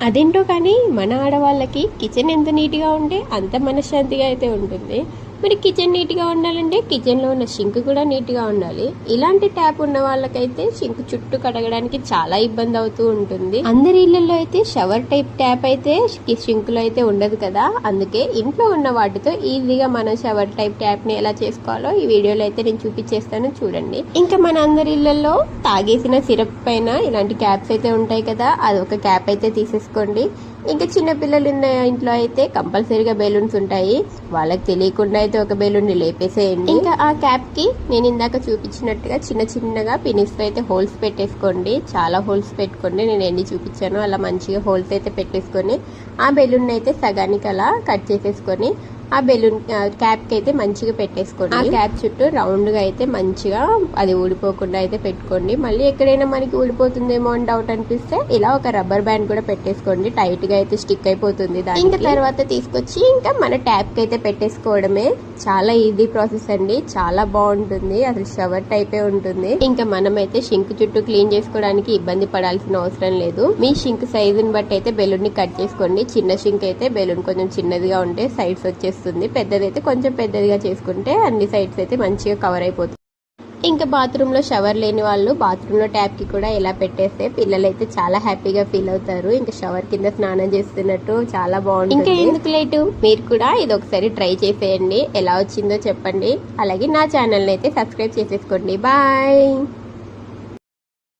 అదేంటో కానీ మన ఆడవాళ్ళకి కిచెన్ ఎంత నీట్గా ఉంటే అంత మనశ్శాంతిగా అయితే ఉంటుంది. మరి కిచెన్ నీట్గా ఉండాలంటే కిచెన్లో ఉన్న షింక్ కూడా నీట్గా ఉండాలి. ఇలాంటి ట్యాప్ ఉన్న వాళ్ళకైతే షింక్ చుట్టూ కడగడానికి చాలా ఇబ్బంది అవుతూ ఉంటుంది. అందరి ఇళ్లలో అయితే షవర్ టైప్ ట్యాప్ అయితే షింక్ లో అయితే ఉండదు కదా. అందుకే ఇంట్లో ఉన్న వాటితో ఈజీగా మనం షవర్ టైప్ ట్యాప్ ని ఎలా చేసుకోవాలో ఈ వీడియోలో అయితే నేను చూపించేస్తాను, చూడండి. ఇంకా మన అందరి ఇళ్లలో తాగేసిన సిరప్ పైన ఇలాంటి క్యాప్స్ అయితే ఉంటాయి కదా, అది ఒక క్యాప్ అయితే తీసేసుకోండి. ఇంకా చిన్నపిల్లలు ఉన్న ఇంట్లో అయితే కంపల్సరీగా బెలూన్స్ ఉంటాయి, వాళ్ళకి తెలియకుండా అయితే ఒక బెలూన్ ని లేపేసేయండి. ఇంకా ఆ క్యాప్ కి నేను ఇందాక చూపించినట్టుగా చిన్న చిన్నగా పినిస్ తో అయితే హోల్స్ పెట్టేసుకోండి. చాలా హోల్స్ పెట్టుకోండి, నేను ఎన్ని చూపించాను అలా మంచిగా హోల్స్ అయితే పెట్టేసుకొని ఆ బెలూన్ అయితే సగానికి అలా కట్ చేసేసుకొని ఆ బెలూన్ క్యాప్ కి అయితే మంచిగా పెట్టేసుకోండి. ఆ క్యాప్ చుట్టూ రౌండ్ గా అయితే మంచిగా అది ఊడిపోకుండా అయితే పెట్టుకోండి. మళ్ళీ ఎక్కడైనా మనకి ఊడిపోతుందేమో అని డౌట్ అనిపిస్తే ఇలా ఒక రబ్బర్ బ్యాండ్ కూడా పెట్టేసుకోండి, టైట్ గా అయితే స్టిక్ అయిపోతుంది. ఇంకా తర్వాత తీసుకొచ్చి ఇంకా మన ట్యాప్ కి అయితే పెట్టేసుకోవడమే. చాలా ఈజీ ప్రాసెస్ అండి, చాలా బాగుంటుంది, అసలు షవర్ టైపే ఉంటుంది. ఇంకా మనమైతే షింక్ చుట్టూ క్లీన్ చేసుకోవడానికి ఇబ్బంది పడాల్సిన అవసరం లేదు. మీ షింక్ సైజుని బట్టి అయితే బెలూన్ ని కట్ చేసుకోండి. చిన్న షింక్ అయితే బెలూన్ కొంచెం చిన్నదిగా ఉంటే సైడ్స్ వచ్చేస్తుంది, పెద్దదైతే కొంచెం పెద్దదిగా చేసుకుంటే అన్ని సైడ్స్ అయితే మంచిగా కవర్ అయిపోతుంది. ఇంకా బాత్రూమ్ లో షవర్ లేని వాళ్ళు బాత్రూమ్ లో ట్యాప్ కి కూడా ఇలా పెట్టేస్తే పిల్లలు అయితే చాలా హ్యాపీగా ఫీల్ అవుతారు. ఇంకా షవర్ కింద స్నానం చేస్తున్నట్టు చాలా బాగుంటుంది. ఇంకా ఎందుకు లేటు, మీరు కూడా ఇది ఒకసారి ట్రై చేసేయండి, ఎలా వచ్చిందో చెప్పండి. అలాగే నా ఛానల్ అయితే సబ్స్క్రైబ్ చేసేసుకోండి. బాయ్.